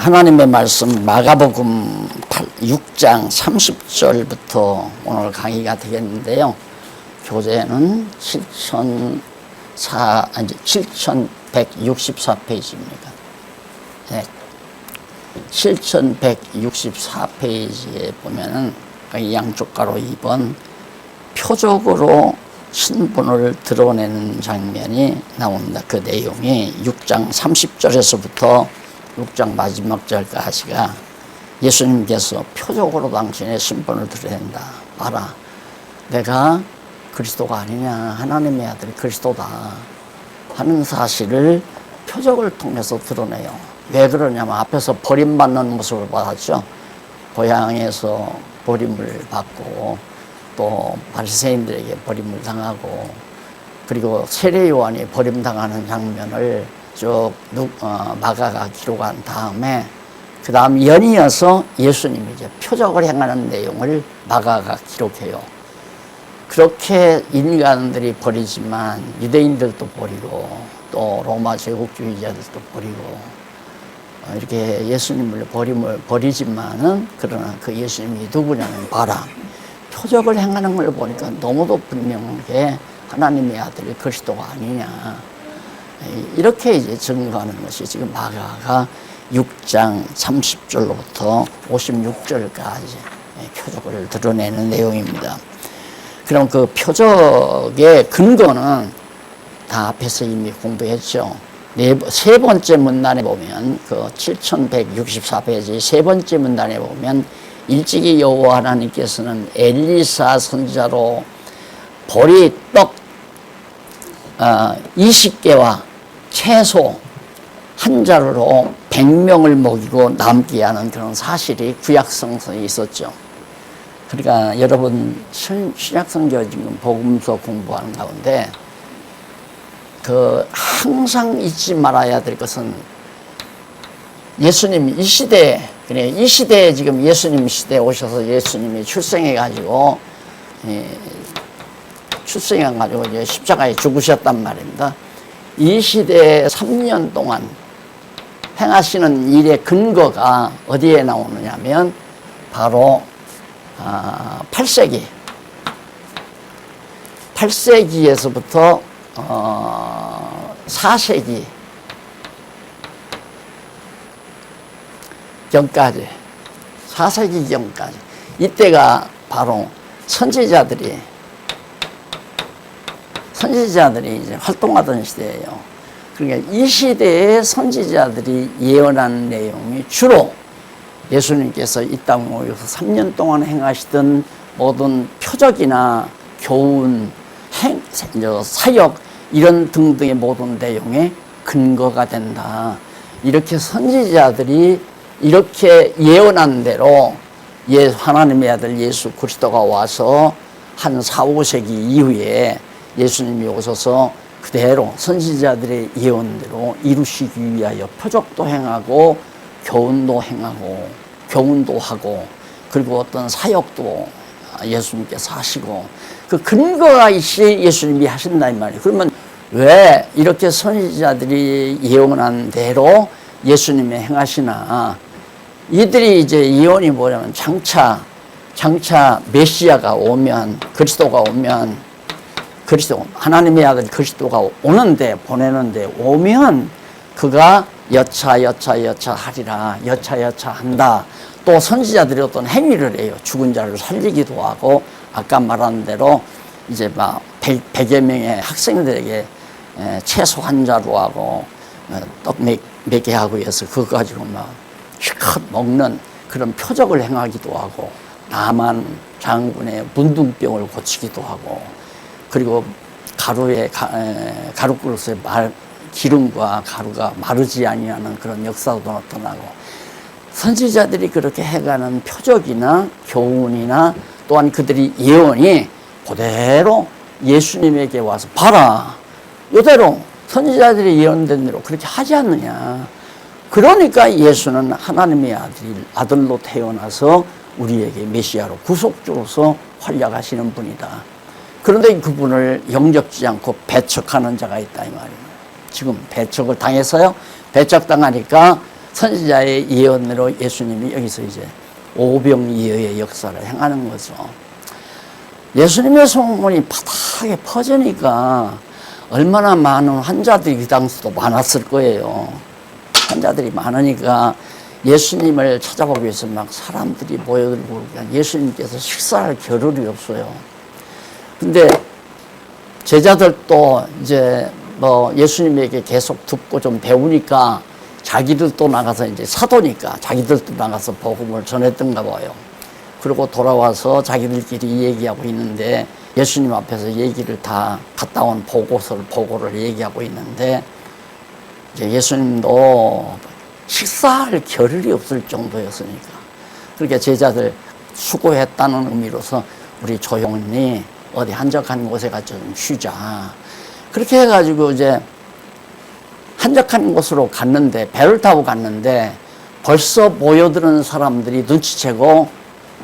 하나님의 말씀 마가복음 6장 30절부터 오늘 강의가 되겠는데요. 교재는 7164페이지입니다. 네. 7164페이지에 보면은 양쪽 가로 2번 표적으로 신분을 드러내는 장면이 나옵니다. 그 내용이 6장 30절에서부터 6장 마지막 절까지가 예수님께서 표적으로 당신의 신분을 드러낸다. 봐라, 내가 그리스도가 아니냐, 하나님의 아들 그리스도다 하는 사실을 표적을 통해서 드러내요. 왜 그러냐면 앞에서 버림받는 모습을 봤죠. 고향에서 버림을 받고 또 바리새인들에게 버림을 당하고, 그리고 세례 요한이 버림당하는 장면을 쭉 마가가 기록한 다음에 그 다음 연이어서 예수님이 이제 표적을 행하는 내용을 마가가 기록해요. 그렇게 인간들이 버리지만 유대인들도 버리고 또 로마 제국주의자들도 버리고 이렇게 예수님을 버리지만은, 그러나 그 예수님이 누구냐면 봐라, 표적을 행하는 걸 보니까 너무도 분명하게 하나님의 아들 그리스도가 아니냐, 이렇게 이제 증거하는 것이 지금 마가가 6장 30절로부터 56절까지 표적을 드러내는 내용입니다. 그럼 그 표적의 근거는 다 앞에서 이미 공부했죠. 세 번째 문단에 보면, 그 7164페이지 세 번째 문단에 보면 일찍이 여호와 하나님께서는 엘리사 선지자로 보리떡 20개와 채소 한 자루로 100명을 먹이고 남게 하는 그런 사실이 구약성서에 있었죠. 그러니까 여러분 신약성경 지금 복음서 공부하는 가운데 항상 잊지 말아야 될 것은, 예수님이 이 시대에 지금 예수님 시대에 오셔서 예수님이 출생해가지고 이제 십자가에 죽으셨단 말입니다. 이 시대에 3년 동안 행하시는 일의 근거가 어디에 나오느냐면 바로 8세기에서부터 4세기 경까지, 4세기 경까지, 이때가 바로 선지자들이 이제 활동하던 시대예요. 그러니까 이 시대에 선지자들이 예언한 내용이 주로 예수님께서 이 땅에 오셔서 3년 동안 행하시던 모든 표적이나 교훈, 사역 이런 등등의 모든 내용에 근거가 된다. 이렇게 선지자들이 이렇게 예언한 대로 하나님의 아들 예수 그리스도가 와서 한 4, 5세기 이후에 예수님이 오셔서 그대로 선지자들의 예언대로 이루시기 위하여 표적도 행하고 교훈도 하고 그리고 어떤 사역도 예수님께서 하시고, 그 근거가 있이 예수님이 하신다 이 말이에요. 그러면 왜 이렇게 선지자들이 예언한 대로 예수님이 행하시나? 이들이 이제 예언이 뭐냐면 장차 메시아가 오면, 그리스도가 오면, 하나님의 아들 그리스도가 보내는데 오면 그가 여차 하리라, 여차 한다. 또 선지자들이 어떤 행위를 해요. 죽은 자를 살리기도 하고, 아까 말한 대로 이제 막 100여 명의 학생들에게 채소 한 자루 하고 떡 몇 개 하고 해서 그거 가지고 막 실컷 먹는 그런 표적을 행하기도 하고, 나만 장군의 문둥병을 고치기도 하고, 그리고 가루 그릇에 기름과 가루가 마르지 아니하는 그런 역사도 나타나고, 선지자들이 그렇게 해가는 표적이나 교훈이나 또한 그들이 예언이 그대로 예수님에게 와서 봐라, 이대로 선지자들이 예언된 대로 그렇게 하지 않느냐. 그러니까 예수는 하나님의 아들로 태어나서 우리에게 메시아로 구속주로서 활약하시는 분이다. 그런데 그분을 영접지 않고 배척하는 자가 있다 이 말이에요. 지금 배척을 당해서요. 배척당하니까 선지자의 예언으로 예수님이 여기서 이제 오병이어의 역사를 행하는 거죠. 예수님의 소문이 바닥에 퍼지니까 얼마나 많은 환자들이 그 당시도 많았을 거예요. 환자들이 많으니까 예수님을 찾아보기 위해서 막 사람들이 모여들고 예수님께서 식사할 겨를이 없어요. 근데 제자들도 이제 뭐 예수님에게 계속 듣고 좀 배우니까 자기들도 나가서 이제 사도니까 자기들도 나가서 복음을 전했던가 봐요. 그리고 돌아와서 자기들끼리 얘기하고 있는데 예수님 앞에서 얘기를 다 갔다 온 보고를 얘기하고 있는데 이제 예수님도 식사할 겨를이 없을 정도였으니까 그렇게 제자들 수고했다는 의미로서 우리 조용히 어디 한적한 곳에 가서 좀 쉬자. 그렇게 해가지고 이제 한적한 곳으로 갔는데 배를 타고 갔는데 벌써 모여드는 사람들이 눈치채고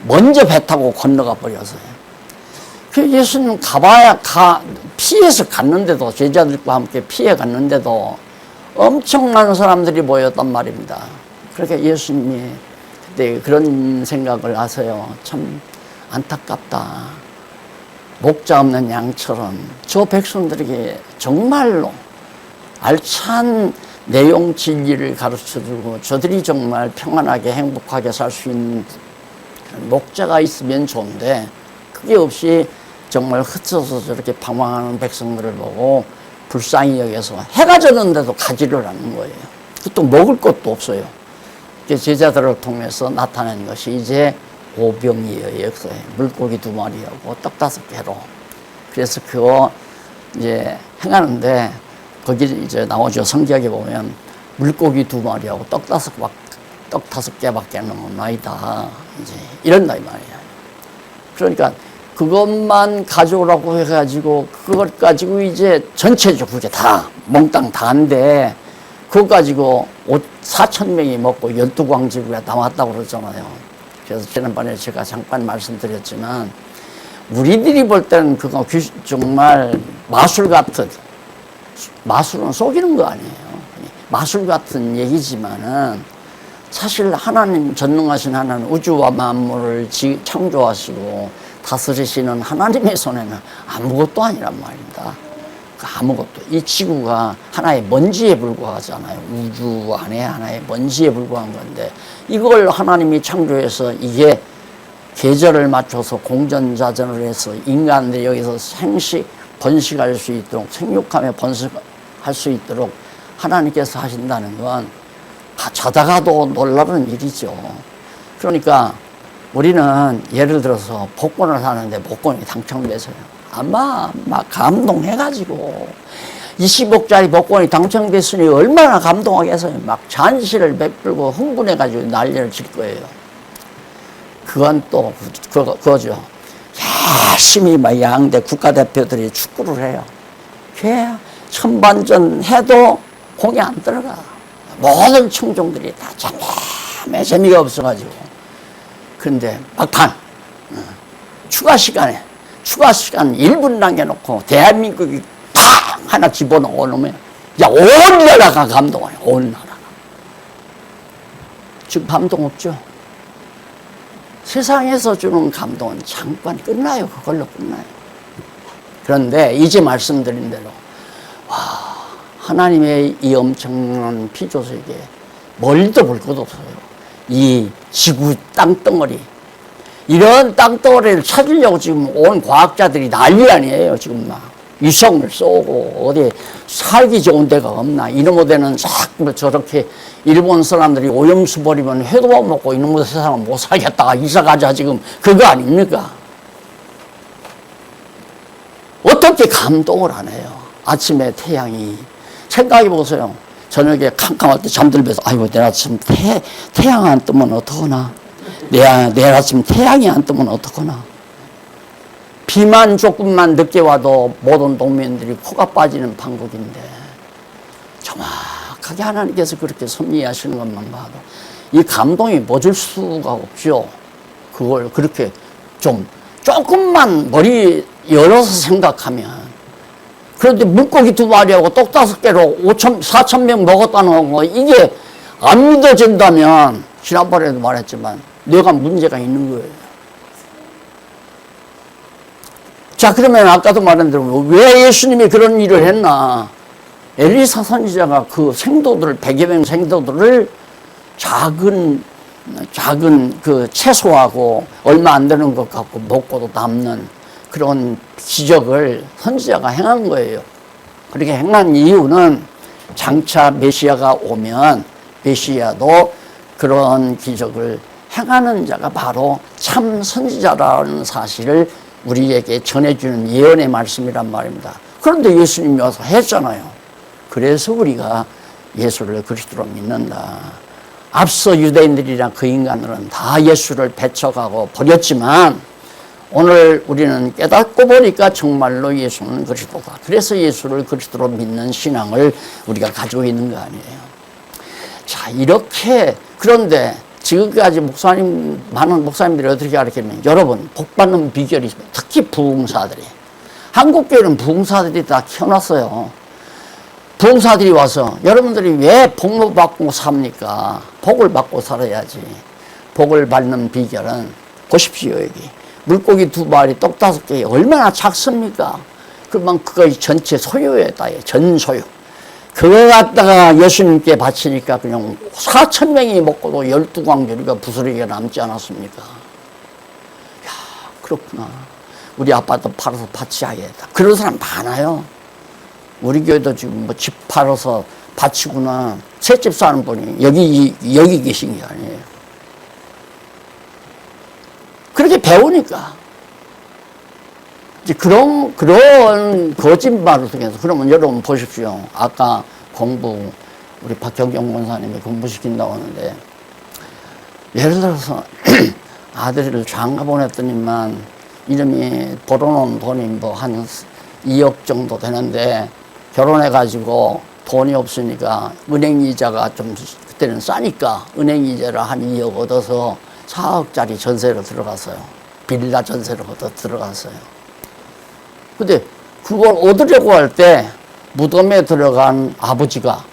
먼저 배 타고 건너가 버렸어요. 그 예수님 피해서 갔는데도 제자들과 함께 피해 갔는데도 엄청난 사람들이 모였단 말입니다. 그러니까 예수님이 그때 그런 생각을 하세요. 참 안타깝다. 목자 없는 양처럼 저 백성들에게 정말로 알찬 내용 진리를 가르쳐주고 저들이 정말 평안하게 행복하게 살 수 있는 목자가 있으면 좋은데 그게 없이 정말 흩어서 저렇게 방황하는 백성들을 보고 불쌍히 여겨서 해가 졌는데도 가지를 않는 거예요. 또 먹을 것도 없어요. 제자들을 통해서 나타낸 것이 이제 오병이어의 역사예요. 물고기 2마리하고 떡 5개로. 그래서 그거 이제 행하는데 거기 이제 나오죠. 성경에 보면 물고기 2마리하고 떡 5개밖에 없나이다. 이제 이런다 이 말이야. 그러니까 그것만 가져오라고 해가지고 그걸 가지고 이제 전체적으로 그게 다 몽땅 다인데 그거 가지고 4,000명이 먹고 12광지구가 남았다고 그러잖아요. 그래서 지난번에 제가 잠깐 말씀드렸지만 우리들이 볼 때는 그거 정말 마술 같은, 마술은 속이는 거 아니에요. 마술 같은 얘기지만은 사실 하나님, 전능하신 하나님, 우주와 만물을 창조하시고 다스리시는 하나님의 손에는 아무것도 아니란 말입니다. 아무것도. 이 지구가 하나의 먼지에 불과하잖아요. 우주 안에 하나의 먼지에 불과한 건데 이걸 하나님이 창조해서 이게 계절을 맞춰서 공전자전을 해서 인간들이 여기서 번식할 수 있도록 생육하며 번식할 수 있도록 하나님께서 하신다는 건 자다가도 놀라운 일이죠. 그러니까 우리는 예를 들어서 복권을 사는데 복권이 당첨돼서요. 아마 막 감동해가지고 20억짜리 복권이 당첨됐으니 얼마나 감동하겠어요. 막 잔시를 베풀고 흥분해가지고 난리를 칠 거예요. 그건 또 그거죠. 열심히 막 양대 국가대표들이 축구를 해요. 걔 천반전 해도 공이 안 들어가. 모든 청중들이 다 잠잠해. 재미가 없어가지고. 그런데 막판 추가 시간 1분 남겨놓고 대한민국이 탁 하나 집어넣어 놓으면 야, 온 나라가 감동해요. 온 나라가. 지금 감동 없죠? 세상에서 주는 감동은 잠깐 끝나요. 그걸로 끝나요. 그런데 이제 말씀드린 대로 하나님의 이 엄청난 피조세계 멀리도 볼 것 없어요. 이 지구 땅덩어리 이런 땅덩어리를 찾으려고 지금 온 과학자들이 난리 아니에요. 지금 막 위성을 쏘고 어디 살기 좋은 데가 없나. 이놈의 데는 자꾸 저렇게 일본 사람들이 오염수 버리면 회도 못 먹고 이놈의 세상은 못 살겠다가 이사 가자 지금 그거 아닙니까? 어떻게 감동을 안 해요? 아침에 태양이 생각해 보세요. 저녁에 캄캄할 때 잠들면서 아이고 내일 아침 태양 안 뜨면 어떡하나. 내일 아침 태양이 안 뜨면 어떡하나. 비만 조금만 늦게 와도 모든 동민들이 코가 빠지는 판국인데 정확하게 하나님께서 그렇게 섭리하시는 것만 봐도 이 감동이 멎을 수가 없죠. 그걸 그렇게 좀 조금만 머리 열어서 생각하면. 그런데 물고기 2마리하고 떡 5개로 4,000명 먹었다는 거 이게 안 믿어진다면 지난번에도 말했지만 내가 문제가 있는 거예요. 자, 그러면 아까도 말한 대로 왜 예수님이 그런 일을 했나? 엘리사 선지자가 그 생도들을 100여 명 생도들을 작은 그 채소하고 얼마 안 되는 것 갖고 먹고도 남는 그런 기적을 선지자가 행한 거예요. 그렇게 행한 이유는 장차 메시아가 오면 메시아도 그런 기적을 행하는 자가 바로 참 선지자라는 사실을 우리에게 전해주는 예언의 말씀이란 말입니다. 그런데 예수님이 와서 했잖아요. 그래서 우리가 예수를 그리스도로 믿는다. 앞서 유대인들이랑 그 인간들은 다 예수를 배척하고 버렸지만 오늘 우리는 깨닫고 보니까 정말로 예수는 그리스도다. 그래서 예수를 그리스도로 믿는 신앙을 우리가 가지고 있는 거 아니에요. 자, 이렇게 그런데 지금까지 많은 목사님들이 어떻게 가르치냐면 여러분 복받는 비결이 있습니다. 특히 부흥사들이. 한국교회는 부흥사들이 다 키워놨어요. 부흥사들이 와서 여러분들이 왜 복 못 받고 삽니까? 복을 받고 살아야지. 복을 받는 비결은 보십시오. 여기 물고기 2마리 떡 5개 얼마나 작습니까? 그러면 그거 전체 소유였다. 전 소유. 그거 갖다가 예수님께 바치니까 그냥 4,000명이 먹고도 12광주리가 부스러기가 남지 않았습니까? 야, 그렇구나. 우리 아빠도 팔아서 바치야겠다. 그런 사람 많아요. 우리 교회도 지금 뭐 집 팔아서 바치구나. 새 집 사는 분이 여기 계신 게 아니에요. 그렇게 배우니까. 이제 그런 거짓말을 통해서, 그러면 여러분 보십시오. 아까 우리 박경경 권사님이 공부시킨다고 하는데, 예를 들어서 아들을 장가 보냈더니만 이름이 벌어놓은 돈이 뭐 한 2억 정도 되는데, 결혼해가지고 돈이 없으니까 은행 이자가 좀 그때는 싸니까 은행 이자를 한 2억 얻어서 4억짜리 전세로 들어갔어요. 빌라 전세로 들어갔어요. 근데 그걸 얻으려고 할 때 무덤에 들어간 아버지가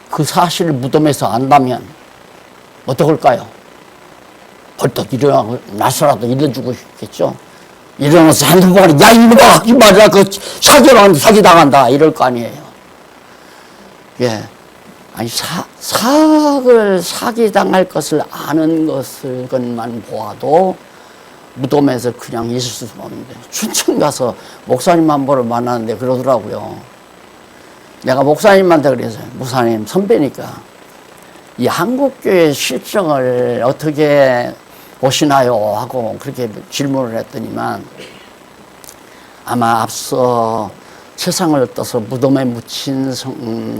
그 사실을 무덤에서 안다면 어떡할까요? 벌떡 일어나고 나서라도 일러주고 싶겠죠. 일어나서 한두 번에 야 이놈아 하지 말라 그 사기당한다 이럴 거 아니에요. 예, 아니 사기당할 것을 아는 것만 보아도 무덤에서 그냥 있을 수 없는데, 춘천 가서 목사님 한 번을 만났는데 그러더라고요. 내가 목사님한테 그랬어요. 목사님 선배니까 이 한국교회 실정을 어떻게 보시나요? 하고 그렇게 질문을 했더니만, 아마 앞서 세상을 떠서 무덤에 묻힌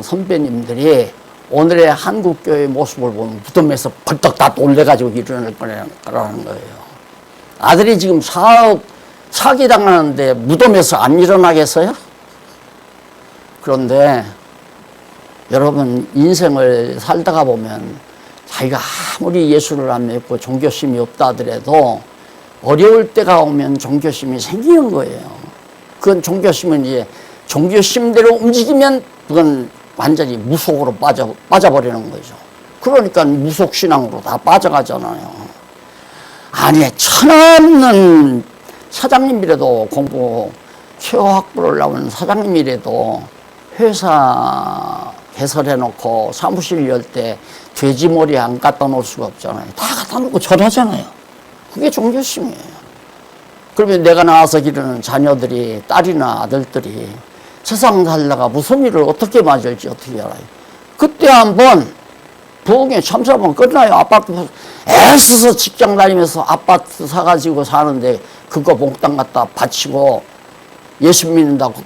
선배님들이 오늘의 한국교회의 모습을 보면 무덤에서 벌떡 다 놀래가지고 일어날 거라는 거예요. 아들이 지금 사기당하는데 무덤에서 안 일어나겠어요? 그런데 여러분 인생을 살다가 보면 자기가 아무리 예수를 안 믿고 종교심이 없다 하더라도 어려울 때가 오면 종교심이 생기는 거예요. 그건 종교심은 이제 종교심대로 움직이면 그건 완전히 무속으로 빠져버리는 거죠. 그러니까 무속신앙으로 다 빠져가잖아요. 아니, 천없는 사장님이라도 최고 학부를 나온 사장님이라도 회사 개설해놓고 사무실 열 때 돼지머리 안 갖다 놓을 수가 없잖아요. 다 갖다 놓고 절하잖아요. 그게 종교심이에요. 그러면 내가 나와서 기르는 자녀들이, 딸이나 아들들이 세상 살다가 무슨 일을 어떻게 맞을지 어떻게 알아요. 그때 한번 부흥에 참석하면 끝나요. 아파트 애써서 직장 다니면서 아파트 사가지고 사는데 그거 몽땅 갖다 바치고 예수 믿는다고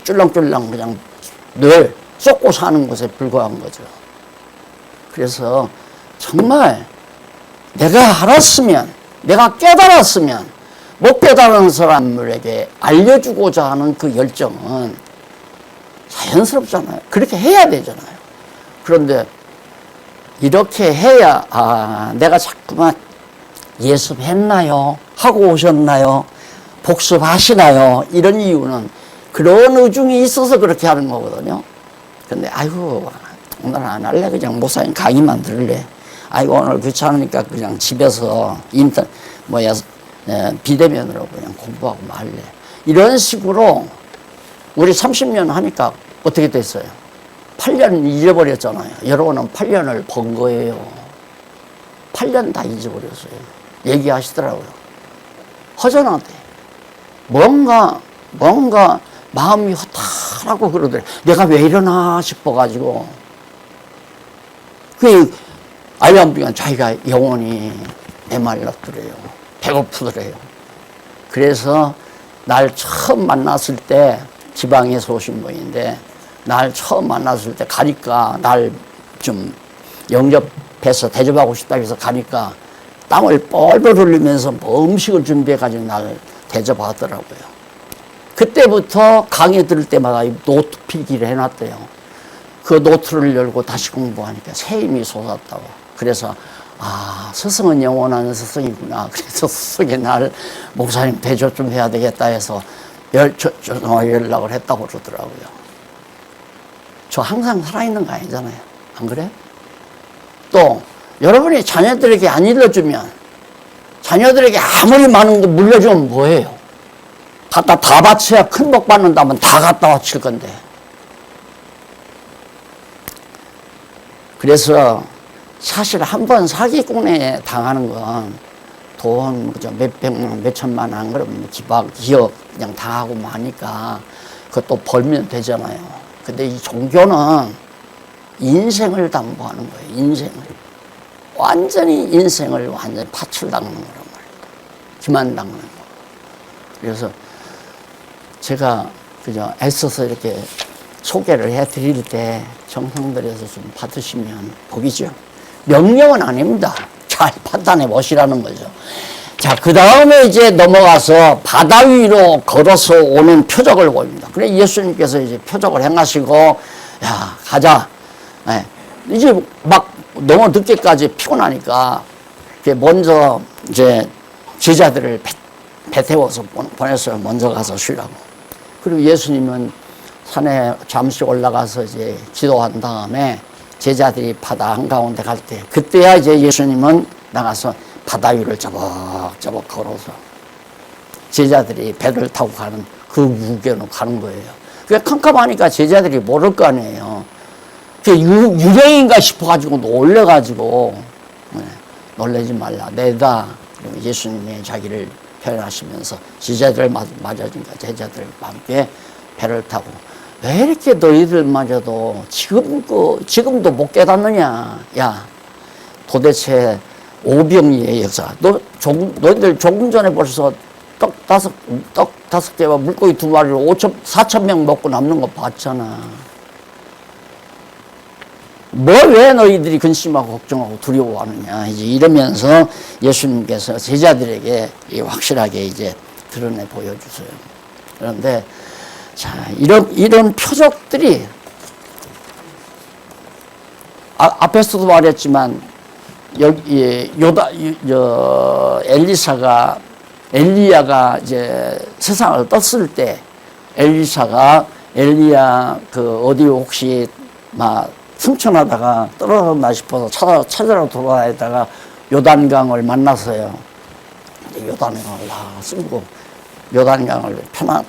쫄랑쫄랑 그냥 늘 쏟고 사는 것에 불과한 거죠. 그래서 정말 내가 알았으면, 내가 깨달았으면, 못 깨달은 사람들에게 알려주고자 하는 그 열정은 자연스럽잖아요. 그렇게 해야 되잖아요. 그런데 이렇게 해야, 내가 자꾸만 예습했나요? 하고 오셨나요? 복습하시나요? 이런 이유는 그런 의중이 있어서 그렇게 하는 거거든요. 근데 아이고 오늘 안 할래. 그냥 목사님 강의만 들을래. 아이고, 오늘 귀찮으니까 그냥 집에서 비대면으로 그냥 공부하고 말래. 이런 식으로 우리 30년 하니까 어떻게 됐어요? 8년 잊어버렸잖아요. 여러분은 8년을 번 거예요. 8년 다 잊어버렸어요. 얘기하시더라고요. 허전하대. 뭔가 마음이 허탈하고 그러더래. 내가 왜 이러나 싶어가지고. 알고 보니까 자기가 영혼이 메말랐더래요. 배고프더래요. 그래서 날 처음 만났을 때, 지방에서 오신 분인데, 날 처음 만났을 때 가니까 날 좀 영접해서 대접하고 싶다고 해서 가니까 땀을 뻘뻘 흘리면서 뭐 음식을 준비해가지고 날 대접하더라고요. 그때부터 강의 들을 때마다 노트 필기를 해놨대요. 그 노트를 열고 다시 공부하니까 새 힘이 솟았다고. 그래서 스승은 영원한 스승이구나. 그래서 스승이 날 목사님 대접 좀 해야 되겠다 해서 연락을 했다고 그러더라고요. 저 항상 살아있는 거 아니잖아요. 안 그래? 또 여러분이 자녀들에게 안 일러주면, 자녀들에게 아무리 많은 거 물려주면 뭐예요? 갖다 다 바쳐야 큰 복 받는다면 다 갖다 바칠 건데. 그래서 사실 한 번 사기꾼에 당하는 건 돈 몇백만, 몇천만 원 그러면 기업 그냥 당하고 마니까 그것도 벌면 되잖아요. 근데 이 종교는 인생을 담보하는 거예요. 인생을. 완전히 인생을 완전히 파출당하는 거란 말이에요. 기만당하는 거. 그래서 제가 그저 애써서 이렇게 소개를 해드릴 때 정성들여서 좀 받으시면 복이죠. 명령은 아닙니다. 잘 판단해 보시라는 거죠. 자, 그 다음에 이제 넘어가서 바다 위로 걸어서 오는 표적을 보입니다. 그래 예수님께서 이제 표적을 행하시고, 야, 가자. 네. 이제 막 너무 늦게까지 피곤하니까 먼저 이제 제자들을 배 태워서 보냈어요. 먼저 가서 쉬라고. 그리고 예수님은 산에 잠시 올라가서 이제 기도한 다음에 제자들이 바다 한가운데 갈 때, 그때야 이제 예수님은 나가서 바다 위를 자벅자벅 걸어서 제자들이 배를 타고 가는 그 무게로 가는 거예요. 그게 캄캄하니까 제자들이 모를 거 아니에요. 그게 유령인가 싶어가지고 놀래가지고, 놀래지 말라. 내다. 예수님이 자기를 표현하시면서 제자들을 맞아주니까 제자들과 함께 배를 타고, 왜 이렇게 너희들마저도 지금도 못 깨닫느냐. 야, 도대체 오병이의 역사. 너희들 조금 전에 벌써 떡 다섯 개와 물고기 2마리로 4,000명 먹고 남는 거 봤잖아. 왜 너희들이 근심하고 걱정하고 두려워하느냐. 이제 이러면서 예수님께서 제자들에게 확실하게 이제 드러내 보여주세요. 그런데, 자, 이런 표적들이, 앞에서도 말했지만, 엘리야가 이제 세상을 떴을 때, 엘리야 어디 혹시 승천하다가 떨어졌나 싶어서 찾으러 돌아다니다가 요단강을 만났어요. 요단강을 쓸고 요단강을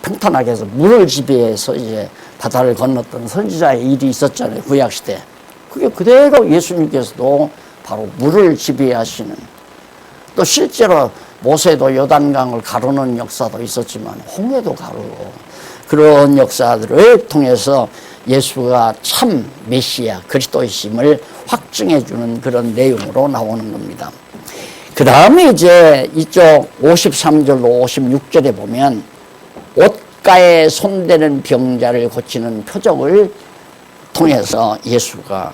평탄하게 해서 물을 지배해서 이제 바다를 건넜던 선지자의 일이 있었잖아요. 구약시대. 그게 그대로 예수님께서도 바로 물을 지배하시는, 또 실제로 모세도 요단강을 가르는 역사도 있었지만 홍해도 가르고, 그런 역사들을 통해서 예수가 참 메시아 그리스도이심을 확증해 주는 그런 내용으로 나오는 겁니다. 그 다음에 이제 이쪽 53절로 56절에 보면 옷가에 손대는 병자를 고치는 표적을 통해서 예수가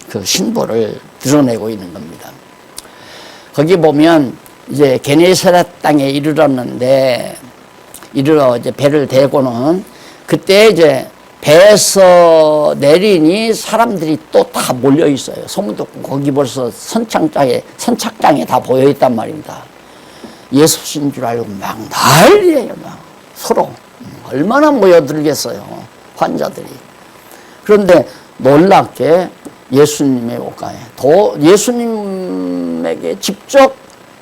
그 신보를 드러내고 있는 겁니다. 거기 보면 이제 게네사렛 땅에 이르렀는데, 이제 배를 대고는, 그때 이제 배에서 내리니 사람들이 또 다 몰려 있어요. 소문도 거기 벌써 선착장에 다 보여 있단 말입니다. 예수신 줄 알고 막 난리예요. 막 서로 얼마나 모여들겠어요, 환자들이. 그런데 놀랍게 예수님의 옷가에 예수님에게 직접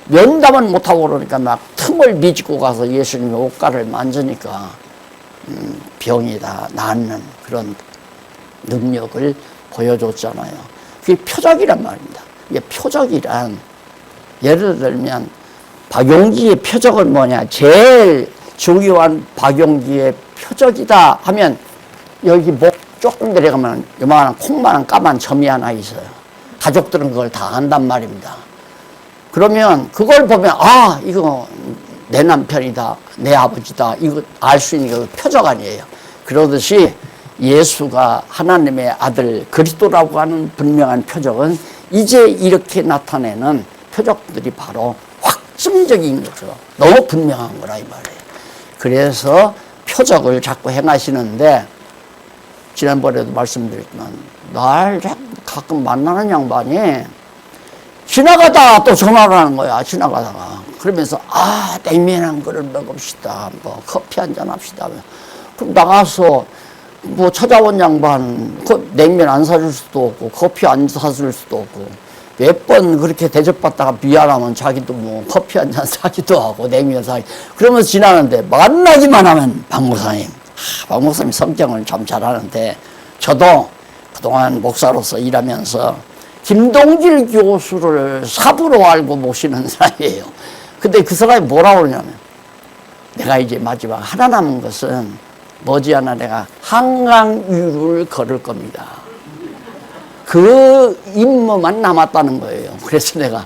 면담은 못하고 그러니까 막 틈을 비집고 가서 예수님의 옷가를 만지니까 병이 다 낫는 그런 능력을 보여줬잖아요. 그게 표적이란 말입니다. 이게 표적이란, 예를 들면 박용기의 표적은 뭐냐, 제일 중요한 박용기의 표적이다 하면 여기 목 조금 내려가면 요만한 콩만한 까만 점이 하나 있어요. 가족들은 그걸 다 안단 말입니다. 그러면 그걸 보면 아, 이거 내 남편이다, 내 아버지다, 이거 알 수 있는 게 표적 아니에요. 그러듯이 예수가 하나님의 아들 그리스도라고 하는 분명한 표적은 이제 이렇게 나타내는 표적들이 바로 확증적인 거죠. 너무 분명한 거라 이 말이에요. 그래서 표적을 자꾸 행하시는데, 지난번에도 말씀드렸지만 날 가끔 만나는 양반이 지나가다가 또 전화를 하는 거야. 지나가다가 그러면서 아, 냉면 한 그릇 먹읍시다, 뭐 커피 한잔 합시다. 그럼 나가서 뭐 찾아온 양반 그 냉면 안 사줄 수도 없고 커피 안 사줄 수도 없고, 몇 번 그렇게 대접받다가 미안하면 자기도 뭐 커피 한잔 사기도 하고 냉면 사기, 그러면서 지나는데 만나기만 하면 박 목사님, 박 목사님 성경을 참 잘하는데, 저도 그동안 목사로서 일하면서 김동길 교수를 사부로 알고 모시는 사람이에요. 근데 그 사람이 뭐라고 그러냐면, 내가 이제 마지막 하나 남은 것은 머지않아 내가 한강유를 걸을 겁니다. 그 임무만 남았다는 거예요. 그래서 내가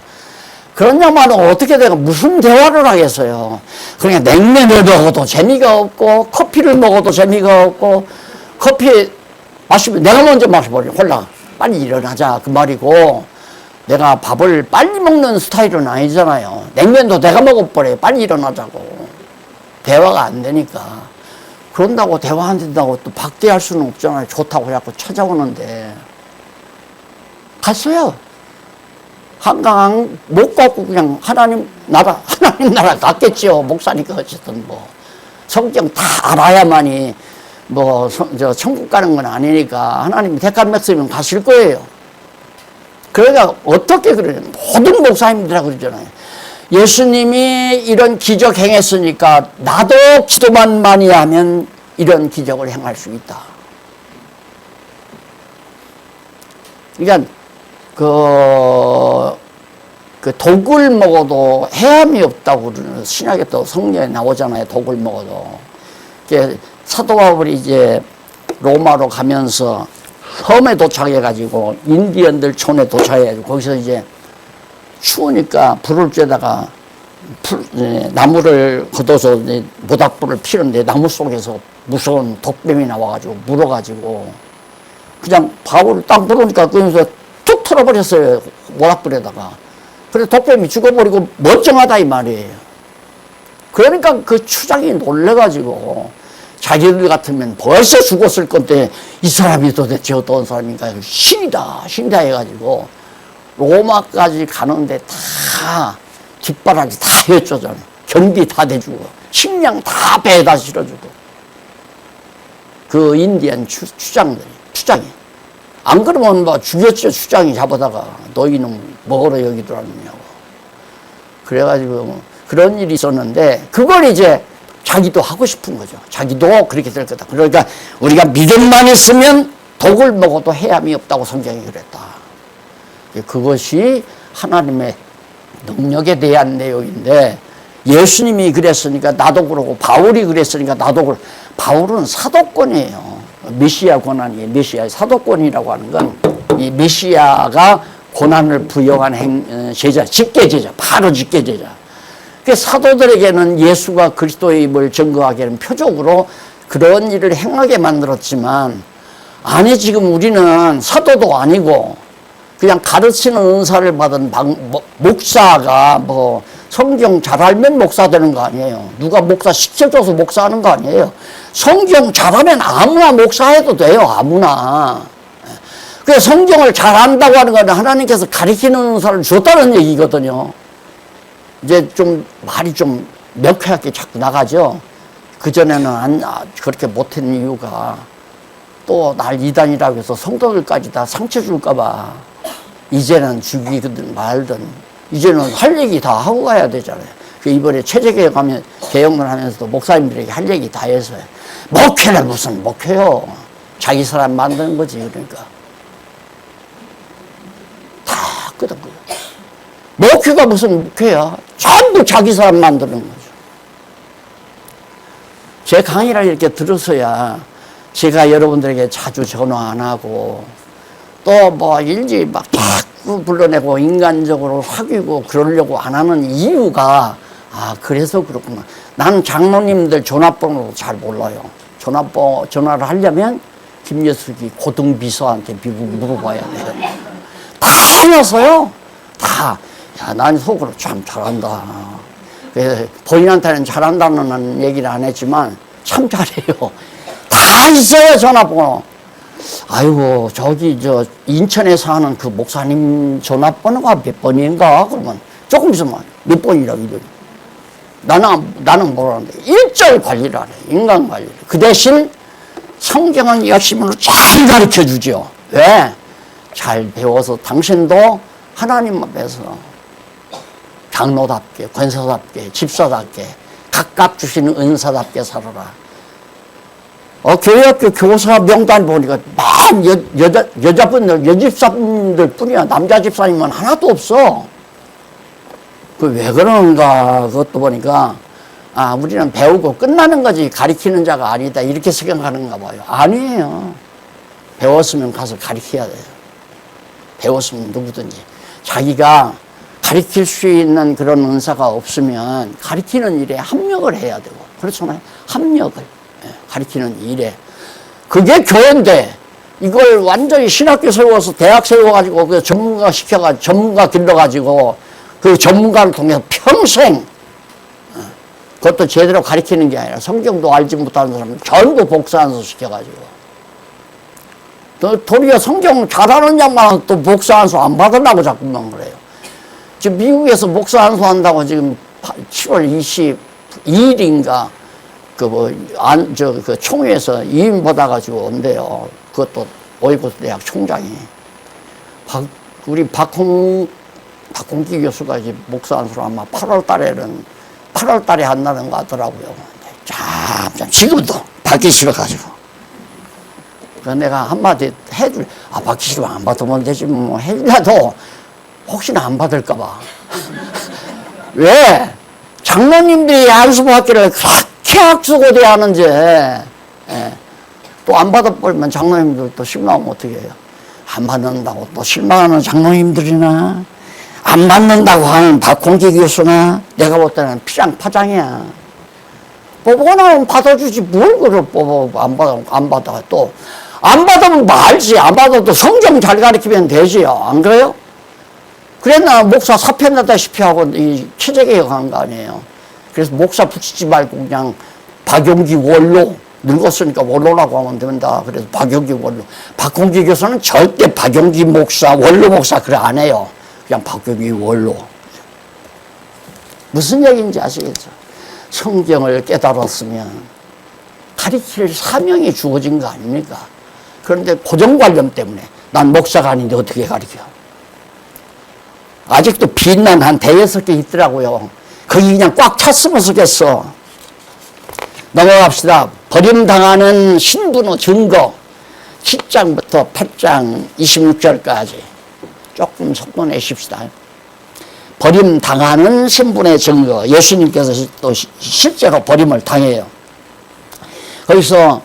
그런 양반은 어떻게 내가 무슨 대화를 하겠어요. 그냥 냉면을 먹어도 재미가 없고 커피를 먹어도 재미가 없고, 커피 마시면 내가 먼저 마셔버려. 홀라 빨리 일어나자 그 말이고, 내가 밥을 빨리 먹는 스타일은 아니잖아요. 냉면도 내가 먹어버려요. 빨리 일어나자고. 대화가 안 되니까. 그런다고 대화 안 된다고 또 박대할 수는 없잖아요. 좋다고 자꾸 찾아오는데 갔어요. 한강 못 가고 그냥 하나님 나라 갔겠죠. 목사니까 어쨌든 뭐 성경 다 알아야만이 뭐 저 천국 가는 건 아니니까 하나님이 택한 백성이면 가실 거예요. 그러니까 어떻게 그러냐면 모든 목사님들이라 그러잖아요. 예수님이 이런 기적 행했으니까 나도 기도만 많이 하면 이런 기적을 행할 수 있다. 그러니까 그 독을 먹어도 해함이 없다고 그러는 신약에 또 성경에 나오잖아요. 독을 먹어도. 사도 바울이 이제 로마로 가면서 섬에 도착해가지고 인디언들 촌에 도착해가지고 거기서 이제 추우니까 불을 쬐다가 나무를 걷어서 모닥불을 피우는데 나무 속에서 무서운 독뱀이 나와가지고 물어가지고 그냥 바울을 딱 물으니까 그러면서 툭 털어버렸어요. 모닥불에다가. 그래서 독뱀이 죽어버리고 멀쩡하다 이 말이에요. 그러니까 그 추장이 놀래가지고 자기들 같으면 벌써 죽었을 건데 이 사람이 도대체 어떤 사람인가, 신이다 해가지고 로마까지 가는데 다 뒷바라지 다 헤쳐잖아. 경비 다 대주고 식량 다 배에다 실어주고. 그 인디언 추장이 안 그러면 뭐 죽였죠. 추장이 잡아다가 너희는 뭐로 여기더라느냐고. 그래가지고 그런 일이 있었는데, 그걸 이제 자기도 하고 싶은 거죠. 자기도 그렇게 될 거다. 그러니까 우리가 믿음만 있으면 독을 먹어도 해함이 없다고 성경이 그랬다. 그것이 하나님의 능력에 대한 내용인데, 예수님이 그랬으니까 나도 그러고 바울이 그랬으니까 나도 그러고. 바울은 사도권이에요. 메시아 권한이에요. 메시아의 사도권이라고 하는 건 이 메시아가 고난을 부여한 제자, 직계제자, 바로 직계제자. 그 사도들에게는 예수가 그리스도의 임을 증거하게 하는 표적으로 그런 일을 행하게 만들었지만, 아니 지금 우리는 사도도 아니고 그냥 가르치는 은사를 받은 목사가 뭐 성경 잘 알면 목사 되는 거 아니에요. 누가 목사 시켜줘서 목사하는 거 아니에요. 성경 잘하면 아무나 목사해도 돼요. 아무나. 그래서 성경을 잘 안다고 하는 건 하나님께서 가르치는 은사를 줬다는 얘기거든요. 이제 좀 말이 좀 명쾌하게 자꾸 나가죠. 그전에는 그렇게 못한 이유가 또 날 이단이라고 해서 성도들까지 다 상처 줄까봐 이제는 죽이든 말든 이제는 할 얘기 다 하고 가야 되잖아요. 그 이번에 체제개혁하면 개혁을 하면서도 목사님들에게 할 얘기 다 해서 목회는 무슨 목회요. 자기 사람 만드는 거지. 그러니까 다 끄덕끄덕. 목회가 무슨 목회야. 전부 자기 사람 만드는 거죠. 제 강의를 이렇게 들어서야 제가 여러분들에게 자주 전화 안 하고 또 뭐 일지 막 자꾸 불러내고 인간적으로 사귀고 그러려고 안 하는 이유가 그래서 그렇구나. 나는 장로님들 전화번호도 잘 몰라요. 전화를 하려면 김예숙이 고등비서한테 물어봐야 돼요. 다 해놨어요. 다. 야, 난 속으로 참 잘한다. 그래서 본인한테는 잘한다는 얘기를 안 했지만 참 잘해요. 다 있어요, 전화번호. 아이고, 저기, 인천에 사는 그 목사님 전화번호가 몇 번인가? 그러면 조금 있으면 몇 번이라고 이러죠. 나는 뭐라는데, 일절 관리를 안 해. 인간 관리를. 그 대신 성경은 열심히 잘 가르쳐 주죠. 왜? 잘 배워서 당신도 하나님 앞에서 장로답게, 권사답게, 집사답게, 각각 주시는 은사답게 살아라. 교회학교 교사 명단 보니까 막 여자분들, 여집사분들 뿐이야. 남자 집사님은 하나도 없어. 그 왜 그러는가, 그것도 보니까, 우리는 배우고 끝나는 거지 가르치는 자가 아니다. 이렇게 생각하는가 봐요. 아니에요. 배웠으면 가서 가르쳐야 돼요. 배웠으면 누구든지. 자기가 가르칠 수 있는 그런 은사가 없으면 가르치는 일에 합력을 해야 되고. 그렇잖아요. 합력을. 가르치는 일에. 그게 교회인데, 이걸 완전히 신학교 세워서 대학 세워가지고, 그 전문가 시켜가지고, 전문가 길러가지고, 그 전문가를 통해서 평생, 그것도 제대로 가르치는 게 아니라 성경도 알지 못하는 사람 전부 복사한수 시켜가지고. 또 도리어 성경 잘하는 양만 또 복사한수 안 받으려고 자꾸만 그래요. 지금 미국에서 복사한수 한다고 지금 7월 22일인가, 그 총회에서 이임 받아가지고 온대요. 그것도 오이고대학 총장이. 우리 박홍기 교수가 이제 목사한수로 아마 8월 달에 한다는 거 같더라고요. 참, 지금도 받기 싫어가지고. 그래서 내가 한마디 받기 싫으면 안 받으면 되지, 뭐, 해주려도 혹시나 안 받을까봐. 왜? 장로님들이 한수받기를 그렇게 악수고대 하는지, 또 안 받아버리면 장로님들 또 실망하면 어떻게 해요? 안 받는다고 또 실망하는 장로님들이나, 안 받는다고 하는 박홍기 교수나, 내가 볼 때는 피장파장이야. 뽑고 나면 받아주지, 뭘 그걸 뽑아, 안 받아, 또. 안 받으면 말지, 안 받아도 성경 잘 가르치면 되지요. 안 그래요? 그랬나, 목사 사표 내다시피 하고 이 체제개혁한 거 아니에요. 그래서 목사 붙이지 말고 그냥 박용기 원로, 늙었으니까 원로라고 하면 된다. 그래서 박용기 원로. 박홍기 교수는 절대 박용기 목사, 원로 목사 그래 안 해요. 그냥 박용기 원로. 무슨 얘기인지 아시겠죠? 성경을 깨달았으면 가르칠 사명이 주어진 거 아닙니까? 그런데 고정관념 때문에 난 목사가 아닌데 어떻게 가르쳐? 아직도 빛난 한 5-6개 있더라고요. 거기 그냥 꽉 찼으면 좋겠어. 넘어갑시다. 버림당하는 신분의 증거. 10장부터 8장 26절까지. 조금 속도 내십시다. 버림당하는 신분의 증거. 예수님께서 또 실제로 버림을 당해요. 거기서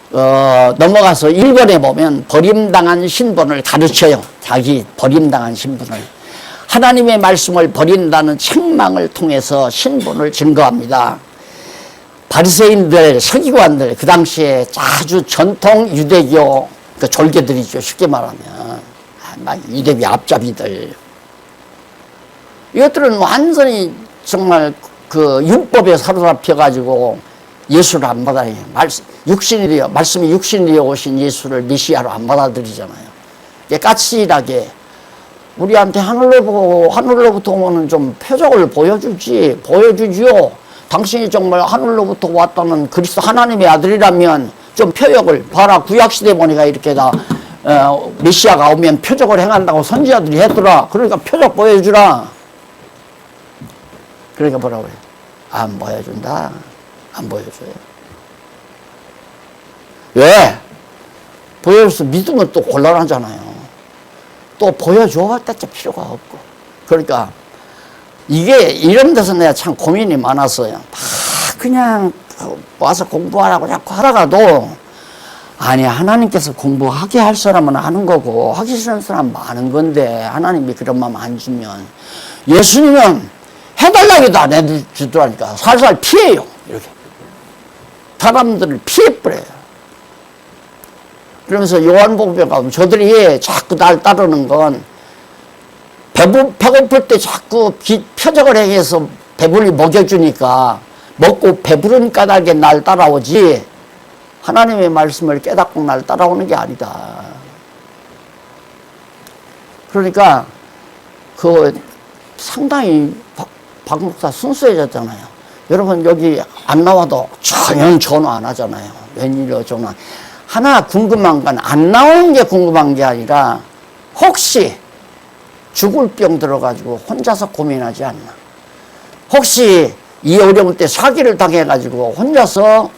넘어가서 1번에 보면 버림당한 신분을 가르쳐요. 자기 버림당한 신분을. 하나님의 말씀을 버린다는 책망을 통해서 신분을 증거합니다. 바리새인들, 서기관들, 그 당시에 아주 전통 유대교 그 졸개들이죠. 쉽게 말하면 막 유대교 앞잡이들. 이것들은 완전히 정말 그 율법에 사로잡혀가지고 예수를 안 받아요. 말씀이 육신이 되어 오신 예수를 메시아로 안 받아들이잖아요. 까칠하게 우리한테 하늘로부터 오는 좀 표적을 보여주지요. 당신이 정말 하늘로부터 왔다는 그리스도 하나님의 아들이라면 좀 표적을 봐라. 구약시대 보니까 이렇게 다 메시아가 오면 표적을 행한다고 선지자들이 했더라. 그러니까 표적 보여주라. 그러니까 뭐라고 그래? 안 보여준다. 안 보여줘요. 왜? 보여줘서 믿으면 또 곤란하잖아요. 또 보여줘봤자 필요가 없고. 그러니까 이게 이런 데서 내가 참 고민이 많았어요. 막 그냥 와서 공부하라고 자꾸 하다가도 아니 하나님께서 공부하게 할 사람은 하는 거고 하기 싫은 사람 많은 건데 하나님이 그런 마음 안 주면 예수님은 해달라기도 안 해주더라니까 살살 피해요. 이렇게 사람들을 피해버려요. 그러면서 요한복음에 가면 저들이 자꾸 날 따르는 건 배고플 때 자꾸 표적을 행해서 배불리 먹여주니까 먹고 배부른 까닭에 날 따라오지 하나님의 말씀을 깨닫고 날 따라오는 게 아니다. 그러니까 그 상당히 박 목사 순수해졌잖아요. 여러분 여기 안 나와도 전화 안 하잖아요. 웬일로 전화. 하나 궁금한 건 안 나오는 게 궁금한 게 아니라 혹시 죽을 병 들어가지고 혼자서 고민하지 않나. 혹시 이 어려울 때 사기를 당해가지고 혼자서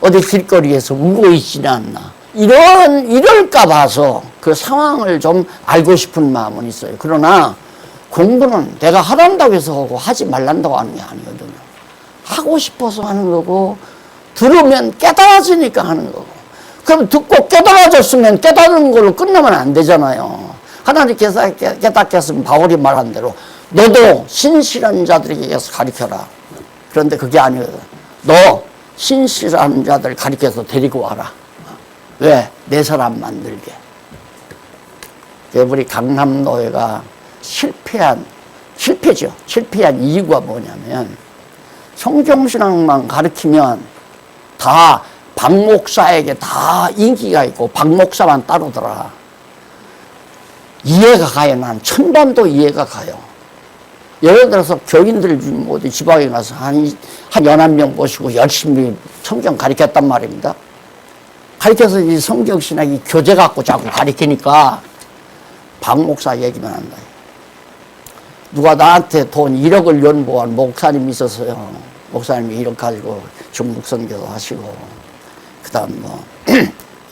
어디 길거리에서 울고 있지는 않나. 이럴까 봐서 그 상황을 좀 알고 싶은 마음은 있어요. 그러나 공부는 내가 하란다고 해서 하고 하지 말란다고 하는 게 아니거든요. 하고 싶어서 하는 거고 들으면 깨달아지니까 하는 거고. 그럼 듣고 깨달아졌으면 깨달은 걸로 끝나면 안 되잖아요. 하나님께서 깨닫게 했으면 바울이 말한 대로 너도 신실한 자들에게 가르쳐라. 그런데 그게 아니거든. 너 신실한 자들 가르쳐서 데리고 와라. 왜? 내 사람 만들게. 우리 강남노회가 실패죠. 실패한 이유가 뭐냐면 성경신앙만 가르치면 다 박 목사에게 다 인기가 있고 박 목사만 따르더라. 이해가 가요. 난 천번도 이해가 가요. 예를 들어서 교인들 어디 지방에 가서 한 11명 모시고 열심히 성경 가르쳤단 말입니다. 가르쳐서 이 성경신학이 교재 갖고 자꾸 가르치니까 박 목사 얘기만 한다. 누가 나한테 돈 1억을 연보한 목사님이 있었어요. 목사님이 1억 가지고 중국 선교도 하시고 그 다음 뭐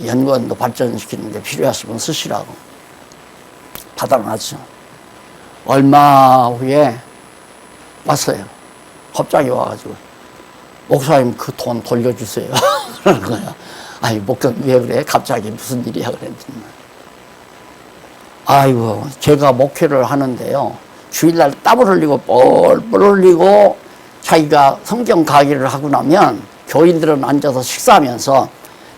연구원도 발전시키는 데 필요하시면 쓰시라고 받아놨죠. 얼마 후에 왔어요. 갑자기 와가지고 목사님 그 돈 돌려주세요. 그러는 거야. 아니 목사님 왜 그래? 갑자기 무슨 일이야? 그랬더니 아이고 제가 목회를 하는데요. 주일날 땀을 흘리고 뻘뻘 흘리고 자기가 성경 강의를 하고 나면 교인들은 앉아서 식사하면서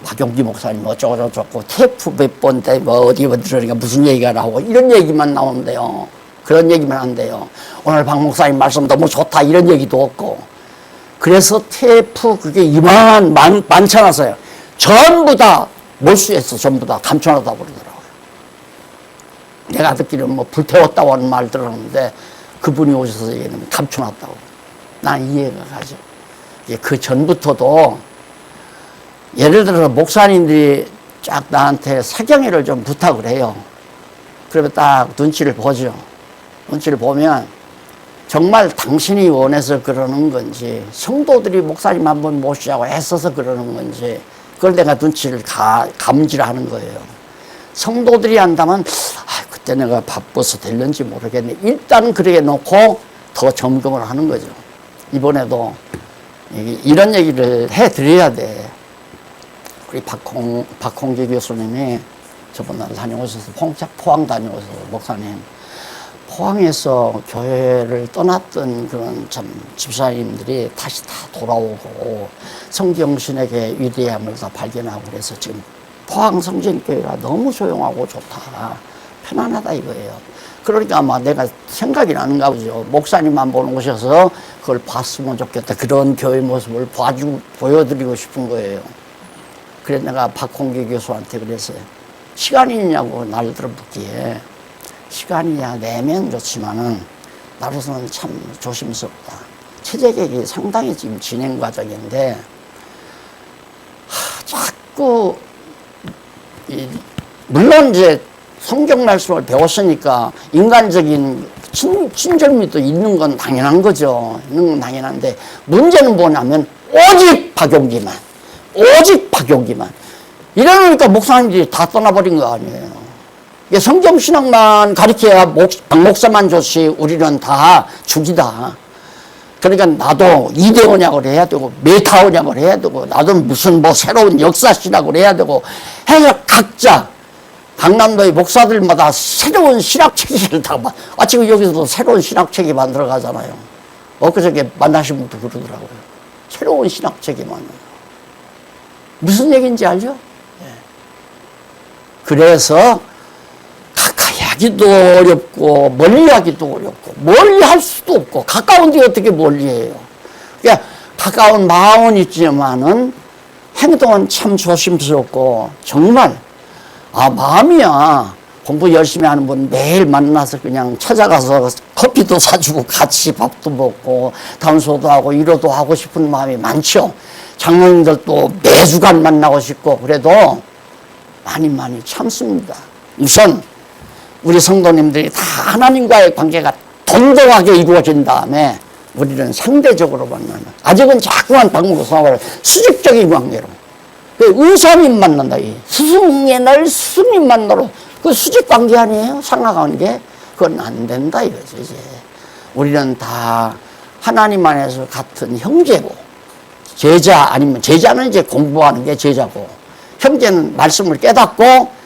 박용기 목사님 어쩌고저쩌고 테이프 몇 번 때 뭐 어디 들으니까 무슨 얘기가 나오고 이런 얘기만 나오는데요. 그런 얘기만 한대요. 오늘 박 목사님 말씀 너무 좋다 이런 얘기도 없고. 그래서 테이프 그게 이만 많잖아서요. 전부 다 몰수해서 전부 다 감춰놨다고 그러더라고요. 내가 듣기로는 뭐 불태웠다고 하는 말 들었는데 그분이 오셔서 얘기하면 감춰놨다고. 난 이해가 가죠. 그 전부터도 예를 들어서 목사님들이 쫙 나한테 사경회를 좀 부탁을 해요. 그러면 딱 눈치를 보죠. 눈치를 보면 정말 당신이 원해서 그러는 건지 성도들이 목사님 한번 모시자고 애써서 그러는 건지 그걸 내가 눈치를 감지하는 거예요. 성도들이 한다면 그때 내가 바빠서 될는지 모르겠네. 일단 그렇게 놓고 더 점검을 하는 거죠. 이번에도 이런 얘기를 해드려야 돼. 우리 박홍기 교수님이 저번에 다녀오셔서 포항 다녀오셔서 목사님 포항에서 교회를 떠났던 그런 참 집사님들이 다시 다 돌아오고 성경신학의 위대함을 다 발견하고 그래서 지금 포항 성전교회가 너무 조용하고 좋다. 편안하다 이거예요. 그러니까 아마 내가 생각이 나는가 보죠. 목사님 한번 오셔서 그걸 봤으면 좋겠다. 그런 교회 모습을 보여드리고 싶은 거예요. 그래서 내가 박홍기 교수한테 그랬어요. 시간이 있냐고 날들어 묻기에 시간이야 내면 좋지만은 나로서는 참 조심스럽다. 체제 개혁이 상당히 지금 진행 과정인데 자꾸 자꾸 물론 이제 성경 말씀을 배웠으니까 인간적인 친절미도 있는 건 당연한 거죠. 있는 건 당연한데 문제는 뭐냐면 오직 박용기만 이러니까 목사님들이 다 떠나버린 거 아니에요. 성경신학만 가르쳐야 박 목사만 좋지 우리는 다 죽이다. 그러니까 나도 이대원약을 해야 되고 메타원약을 해야 되고 나도 무슨 뭐 새로운 역사신학을 해야 되고 해서 각자 강남도의 목사들마다 새로운 신학체계를 다 지금 여기서도 새로운 신학체계 만들어 가잖아요. 엊그저께 만나신 분도 그러더라고요. 새로운 신학체계 만들어. 무슨 얘기인지 알죠? 예. 그래서 가까이 하기도 어렵고 멀리 하기도 어렵고 멀리 할 수도 없고 가까운데 어떻게 멀리 해요. 그러니까 가까운 마음은 있지만은 행동은 참 조심스럽고 정말 마음이야. 공부 열심히 하는 분 매일 만나서 그냥 찾아가서 커피도 사주고 같이 밥도 먹고 담소도 하고 위로도 하고 싶은 마음이 많죠. 장로님들도 매주간 만나고 싶고 그래도 많이 참습니다. 우선 우리 성도님들이 다 하나님과의 관계가 동등하게 이루어진 다음에 우리는 상대적으로 만나는 아직은 자꾸만 박목사와 수직적인 관계로 의사님 만난다. 스승의 날 스승님 만나러 그 수직 관계 아니에요? 상하관계? 그건 안 된다 이거죠. 이제 우리는 다 하나님 안에서 같은 형제고 제자 아니면 제자는 이제 공부하는 게 제자고 형제는 말씀을 깨닫고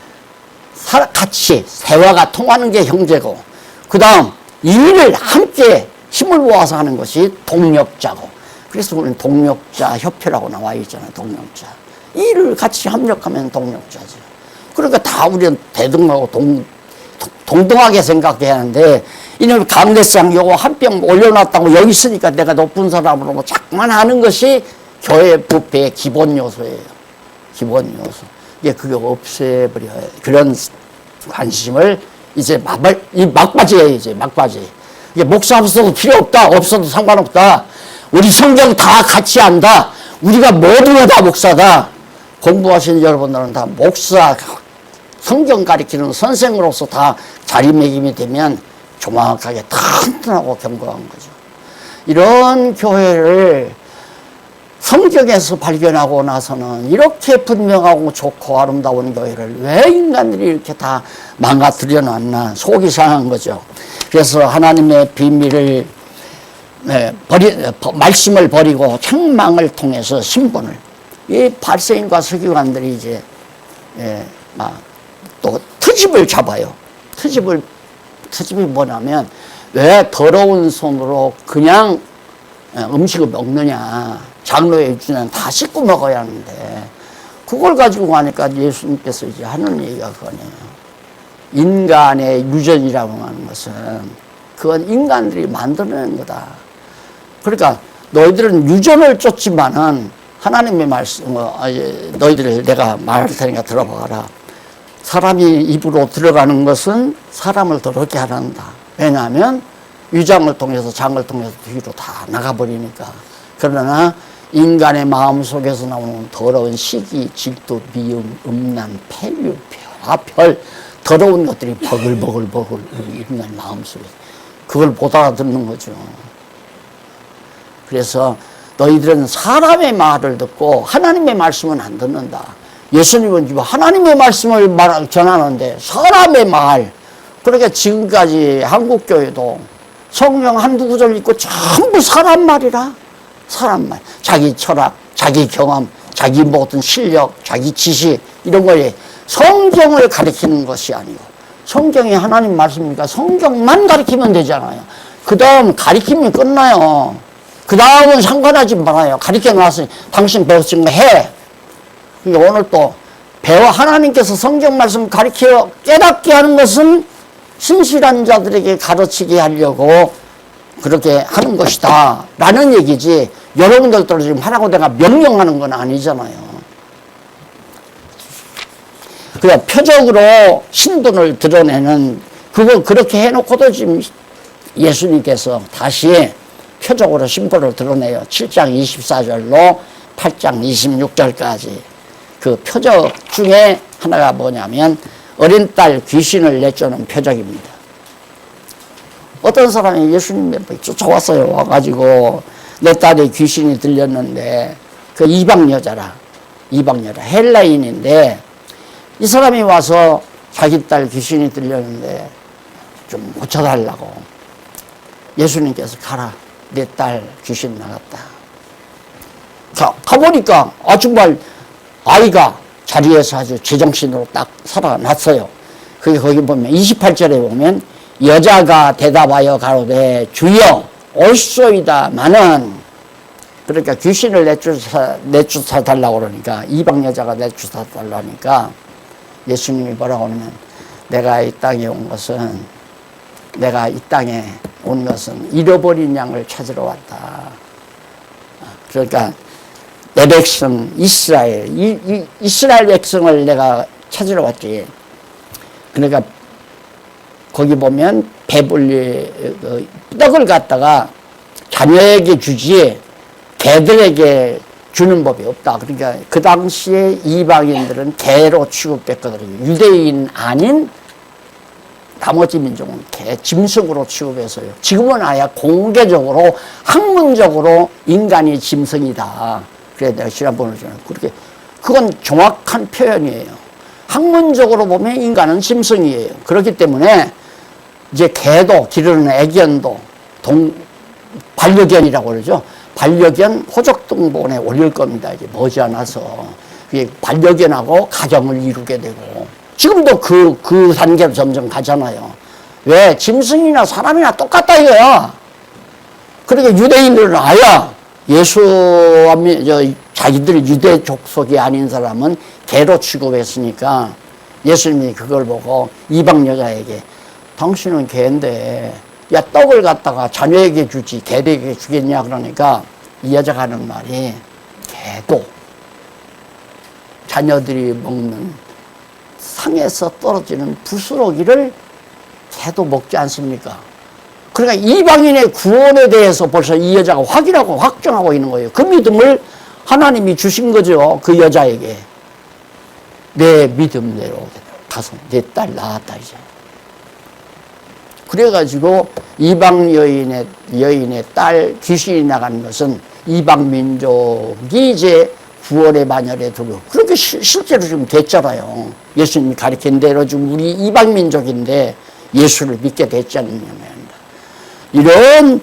같이 대화가 통하는 게 형제고 그 다음 일을 함께 힘을 모아서 하는 것이 동력자고 그래서 우리는 동력자 협회라고 나와 있잖아요. 동력자 일을 같이 협력하면 동력자죠. 그러니까 다 우리는 대등하고 동등하게 생각해야 하는데 이놈 감례상 요거 한 병 올려놨다고 여기 있으니까 내가 높은 사람으로 뭐 자꾸만 하는 것이 교회 부패의 기본 요소예요. 기본 요소. 그게 없애버려야 해요. 그런 관심을 이제 막바지예요. 이제 막바지. 이게 목사 없어도 필요 없다. 없어도 상관없다. 우리 성경 다 같이 안다. 우리가 모두가 다 목사다. 공부하신 여러분들은 다 목사, 성경 가르치는 선생으로서 다 자리매김이 되면 정확하게 튼튼하고 견고한 거죠. 이런 교회를 성경에서 발견하고 나서는 이렇게 분명하고 좋고 아름다운 교회를 왜 인간들이 이렇게 다 망가뜨려 놨나 속이 상한 거죠. 그래서 하나님의 비밀을 말씀을 버리고 책망을 통해서 신분을 이 발세인과 서기관들이 이제 또 트집을 잡아요. 트집이 뭐냐면 왜 더러운 손으로 그냥 음식을 먹느냐. 장로의 입주는 다 씻고 먹어야 하는데 그걸 가지고 가니까 예수님께서 이제 하는 얘기가 그거네요. 인간의 유전이라고 하는 것은 그건 인간들이 만들어낸 거다. 그러니까 너희들은 유전을 쫓지만은 하나님의 말씀, 너희들 내가 말할 테니까 들어봐라. 사람이 입으로 들어가는 것은 사람을 더럽게 하란다. 왜냐하면 위장을 통해서 장을 통해서 뒤로 다 나가버리니까. 그러나 인간의 마음속에서 나오는 더러운 시기, 질투, 미움, 음란, 폐류, 별 더러운 것들이 버글버글 우리 인간 마음속에 그걸 못 알아듣는 거죠. 그래서 너희들은 사람의 말을 듣고 하나님의 말씀은 안 듣는다. 예수님은 하나님의 말씀을 전하는데 사람의 말. 그러니까 지금까지 한국교회도 성경 한두 구절 읽고 전부 사람 말이라. 사람 말. 자기 철학, 자기 경험, 자기 모든 실력, 자기 지식 이런 거에 성경을 가리키는 것이 아니고 성경이 하나님 말씀이니까 성경만 가리키면 되잖아요. 그 다음 가리키면 끝나요. 그 다음은 상관하지 말아요. 가르쳐 놨으니 당신 배웠으니까 해. 그러니까 오늘 또 하나님께서 성경 말씀 가르쳐 깨닫게 하는 것은 신실한 자들에게 가르치게 하려고 그렇게 하는 것이다 라는 얘기지 여러분들도 지금 하라고 내가 명령하는 건 아니잖아요. 그냥 표적으로 신분을 드러내는 그거 그렇게 해놓고도 지금 예수님께서 다시 표적으로 신분을 드러내요. 7장 24절로 8장 26절까지. 그 표적 중에 하나가 뭐냐면 어린 딸 귀신을 내쫓는 표적입니다. 어떤 사람이 예수님의 쫓아왔어요. 와가지고 내 딸에 귀신이 들렸는데 그 이방 여자 헬라인인데 이 사람이 와서 자기 딸 귀신이 들렸는데 좀 고쳐달라고. 예수님께서 가라, 내 딸 귀신 나갔다. 가보니까 정말 아이가 자리에서 아주 제정신으로 딱 살아났어요. 거기 보면 28절에 보면 여자가 대답하여 가로되 주여 올소이다마는, 그러니까 귀신을 내쫓아 달라고 그러니까, 이방 여자가 내쫓아 달라니까 예수님이 뭐라고 하냐면 내가 이 땅에 온 것은 잃어버린 양을 찾으러 왔다. 그러니까 내 백성 이스라엘, 이스라엘 백성을 내가 찾으러 왔지. 그러니까 거기 보면 배불리 떡을 갖다가 자녀에게 주지 개들에게 주는 법이 없다. 그러니까 그 당시에 이방인들은 개로 취급했거든요. 유대인 아닌 나머지 민족은 개, 짐승으로 취급해서요. 지금은 아예 공개적으로 학문적으로 인간이 짐승이다. 그래 내가 지난번에 그렇게, 그건 정확한 표현이에요. 학문적으로 보면 인간은 짐승이에요. 그렇기 때문에 이제 개도 기르는 애견도 반려견이라고 그러죠. 반려견 호적등본에 올릴 겁니다. 이제 머지않아서 그게 반려견하고 가정을 이루게 되고, 지금도 그 단계로 점점 가잖아요. 왜? 짐승이나 사람이나 똑같다 이거야. 그러니까 유대인들은 아야 예수와 자기들 유대 족속이 아닌 사람은 개로 취급했으니까 예수님이 그걸 보고 이방 여자에게 당신은 개인데 야 떡을 갖다가 자녀에게 주지 개에게 주겠냐 그러니까 이 여자가 하는 말이 개도 자녀들이 먹는 상에서 떨어지는 부스러기를 개도 먹지 않습니까? 그러니까 이방인의 구원에 대해서 벌써 이 여자가 확인하고 확정하고 있는 거예요. 그 믿음을 하나님이 주신 거죠. 그 여자에게. 내 믿음대로 가서 내 딸 낳았다 이제. 그래가지고 이방 여인의 딸 귀신이 나가는 것은 이방 민족이 이제 구원의 반열에 들고, 그렇게 실제로 지금 됐잖아요. 예수님이 가르친 대로 지금 우리 이방 민족인데 예수를 믿게 됐지 않느냐. 이런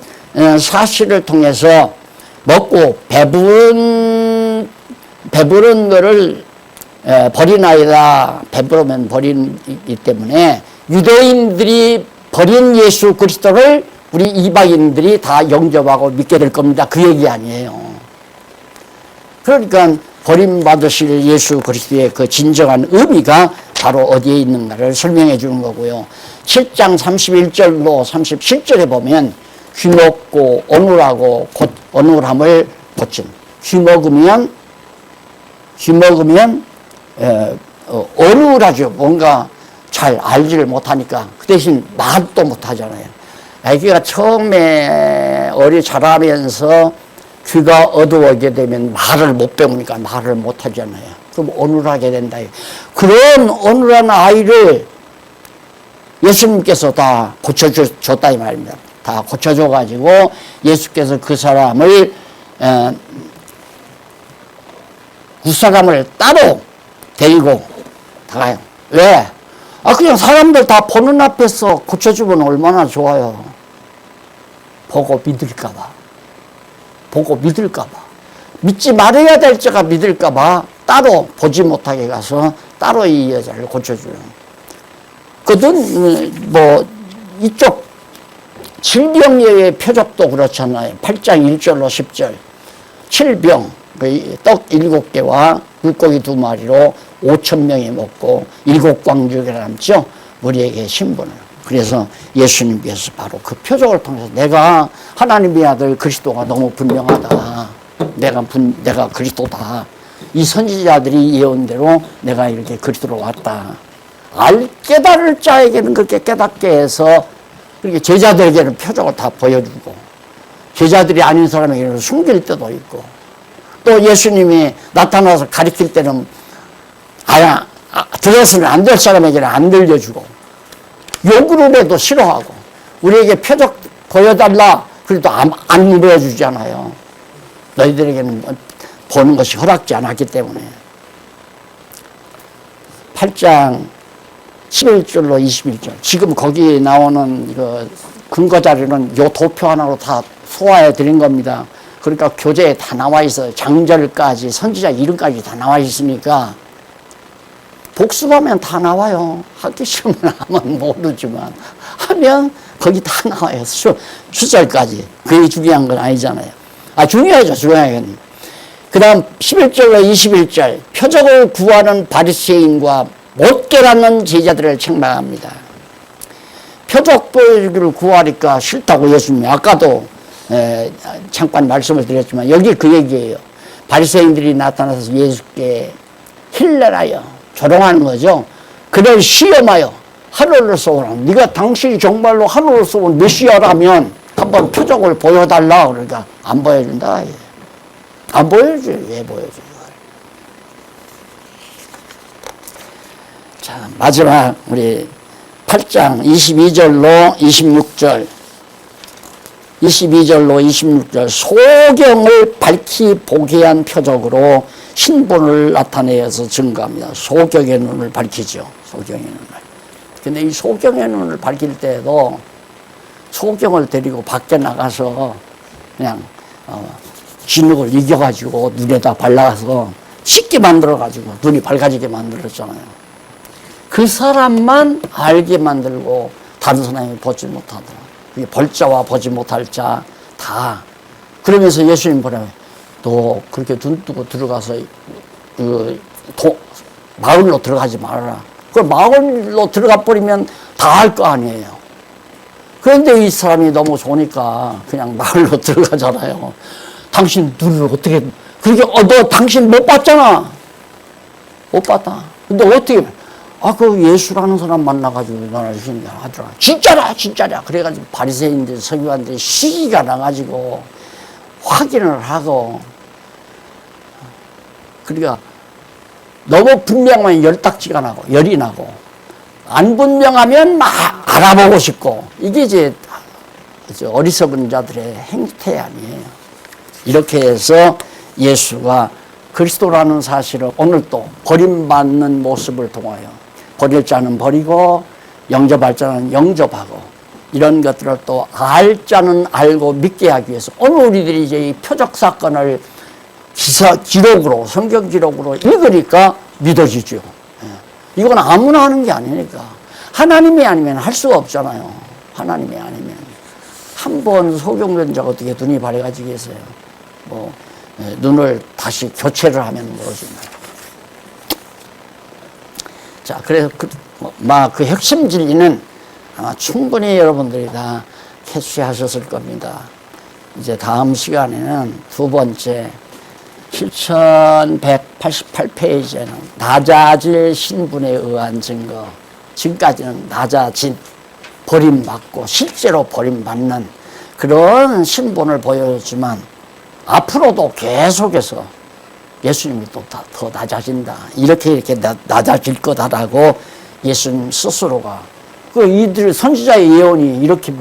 사실을 통해서 먹고 배부른 거를 버리나이다. 배부르면 버리기 때문에 유대인들이 버린 예수 그리스도를 우리 이방인들이 다 영접하고 믿게 될 겁니다. 그 얘기 아니에요. 그러니까 버림받으실 예수 그리스도의 그 진정한 의미가 바로 어디에 있는가를 설명해 주는 거고요. 7장 31절로 37절에 보면 귀먹고 어눌하고 곧 어눌함을 고친. 귀먹으면 어눌하죠. 뭔가 잘 알지를 못하니까. 그 대신 말도 못하잖아요. 아기가 처음에 자라면서 귀가 어두워지게 되면 말을 못 배우니까 말을 못하잖아요. 그럼 어눌하게 된다. 그런 어눌한 아이를 예수님께서 다 고쳐줬다 이 말입니다. 다 고쳐줘가지고 예수께서 그 사람을 윗사람을 따로 데리고 다가요. 왜? 그냥 사람들 다 보는 앞에서 고쳐주면 얼마나 좋아요. 보고 믿을까봐. 믿지 말아야 될 자가 믿을까봐 따로 보지 못하게 가서 따로 이 여자를 고쳐줘요. 이쪽 질병의 표적도 그렇잖아요. 8장 1절로 10절. 7병, 떡 7개와 물고기 2마리로 5,000명이 먹고 7광주가 남죠. 우리에게 신분을. 그래서 예수님께서 바로 그 표적을 통해서 내가 하나님의 아들 그리스도가 너무 분명하다. 내가 그리스도다. 이 선지자들이 예언대로 내가 이렇게 그리스도로 왔다. 깨달을 자에게는 그렇게 깨닫게 해서 그렇게 제자들에게는 표적을 다 보여주고, 제자들이 아닌 사람에게는 숨길 때도 있고, 또 예수님이 나타나서 가르칠 때는 들어서는 안 될 사람에게는 안 들려주고, 욕으로 해도 싫어하고, 우리에게 표적 보여달라. 그래도 안 보여주잖아요. 너희들에게는 보는 것이 허락지 않았기 때문에. 8장 11절로 21절. 지금 거기 나오는 그 근거 자료는 요 도표 하나로 다 소화해 드린 겁니다. 그러니까 교재에 다 나와 있어요. 장절까지, 선지자 이름까지 다 나와 있으니까 복습하면 다 나와요. 학기 시험을 하면 모르지만 하면 거기 다 나와요. 수절까지. 그게 중요한 건 아니잖아요. 중요하죠. 중요하게. 그 다음 11절과 21절. 표적을 구하는 바리새인과 못 깨닫는 제자들을 책망합니다. 표적을 구하니까 싫다고 예수님이 아까도 잠깐 말씀을 드렸지만 여기 그 얘기예요. 바리새인들이 나타나서 예수께 힐레라여 조롱하는 거죠. 그를 시험하여 하늘을 쏘라. 네가 당신이 정말로 하늘을 쏘는 메시아라면 한번 표적을 보여달라. 그러니까 안 보여준다. 안 보여줘요. 왜 보여줘요? 자, 마지막 우리 8장 22절로 26절 22절로 26절 소경을 밝히 보게 한 표적으로 신분을 나타내어서 증거합니다. 소경의 눈을 밝히죠. 소경의 눈을. 근데 이 소경의 눈을 밝힐 때도 소경을 데리고 밖에 나가서 그냥 진흙을 이겨가지고 눈에다 발라서 쉽게 만들어가지고 눈이 밝아지게 만들었잖아요. 그 사람만 알게 만들고 다른 사람이 보지 못하더라. 그게 벌자와 보지 못할 자 다. 그러면서 예수님 보라며 너 그렇게 눈 뜨고 들어가서 마을로 들어가지 말아라. 그 마을로 들어가 버리면 다 할 거 아니에요. 그런데 이 사람이 너무 좋으니까 그냥 마을로 들어가잖아요. 당신 눈을 어떻게 그렇게 너 당신 못 봤잖아. 못 봤다. 근데 어떻게 그 예수라는 사람 만나가지고 나를 하더라. 진짜라. 그래가지고 바리새인들, 서기관들이 시기가 나가지고 확인을 하고, 그러니까 너무 분명하면 열딱지가 나고, 열이 나고, 안 분명하면 막 알아보고 싶고, 이게 이제 어리석은 자들의 행태 아니에요. 이렇게 해서 예수가 그리스도라는 사실을 오늘 또 버림받는 모습을 통하여 버릴 자는 버리고 영접할 자는 영접하고 이런 것들을 또 알 자는 알고 믿게 하기 위해서 오늘 우리들이 이제 이 표적 사건을 기록으로 성경 기록으로 읽으니까 믿어지죠. 이건 아무나 하는 게 아니니까 하나님이 아니면 할 수가 없잖아요. 하나님이 아니면 한 번 소경된 자가 어떻게 눈이 밝아지겠어요. 눈을 다시 교체를 하면 모르지만. 자, 그래서 그 핵심 진리는 아마 충분히 여러분들이 다 캐치하셨을 겁니다. 이제 다음 시간에는 두 번째 7188페이지에는 낮아질 신분에 의한 증거. 지금까지는 낮아진, 버림받고 실제로 버림받는 그런 신분을 보여주지만 앞으로도 계속해서 예수님이 또 더 낮아진다. 이렇게 낮아질 거다라고 예수님 스스로가 이들 선지자의 예언이 이렇게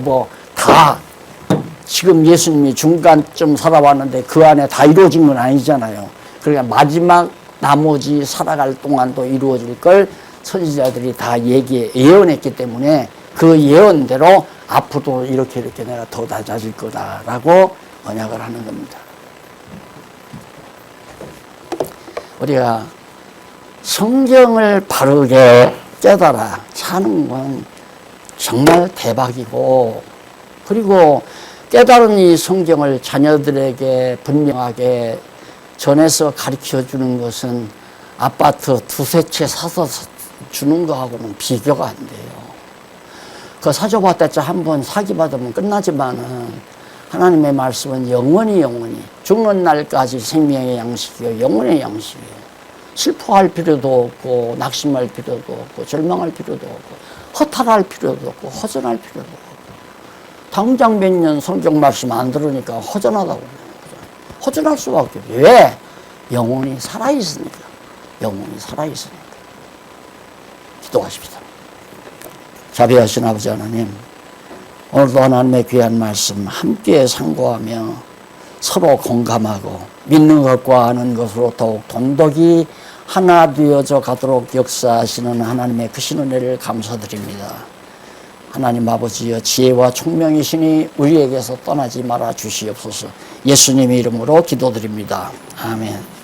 다 지금 예수님이 중간쯤 살아왔는데 그 안에 다 이루어진 건 아니잖아요. 그러니까 마지막 나머지 살아갈 동안도 이루어질 걸 선지자들이 다 예언했기 때문에 그 예언대로 앞으로도 이렇게 내가 더 낮아질 거다라고 언약을 하는 겁니다. 우리가 성경을 바르게 깨달아 사는 건 정말 대박이고, 그리고 깨달은 이 성경을 자녀들에게 분명하게 전해서 가르쳐 주는 것은 아파트 두세 채 사서 주는 거하고는 비교가 안 돼요. 그 사줘봤자 한번 사기받으면 끝나지만은 하나님의 말씀은 영원히 죽는 날까지 생명의 양식이요 영원의 양식이에요. 슬퍼할 필요도 없고 낙심할 필요도 없고 절망할 필요도 없고 허탈할 필요도 없고 허전할 필요도 없고 당장 몇 년 성경 말씀 안 들으니까 허전하다고 허전할 수밖에 없어요. 왜? 영혼이 살아있으니까. 영혼이 살아있으니까. 기도하십니다. 자비하신 아버지 하나님, 오늘도 하나님의 귀한 말씀 함께 상고하며 서로 공감하고 믿는 것과 아는 것으로 더욱 돈독이 하나 되어져 가도록 역사하시는 하나님의 크신 은혜를 감사드립니다. 하나님 아버지여, 지혜와 총명이시니 우리에게서 떠나지 말아 주시옵소서. 예수님의 이름으로 기도드립니다. 아멘.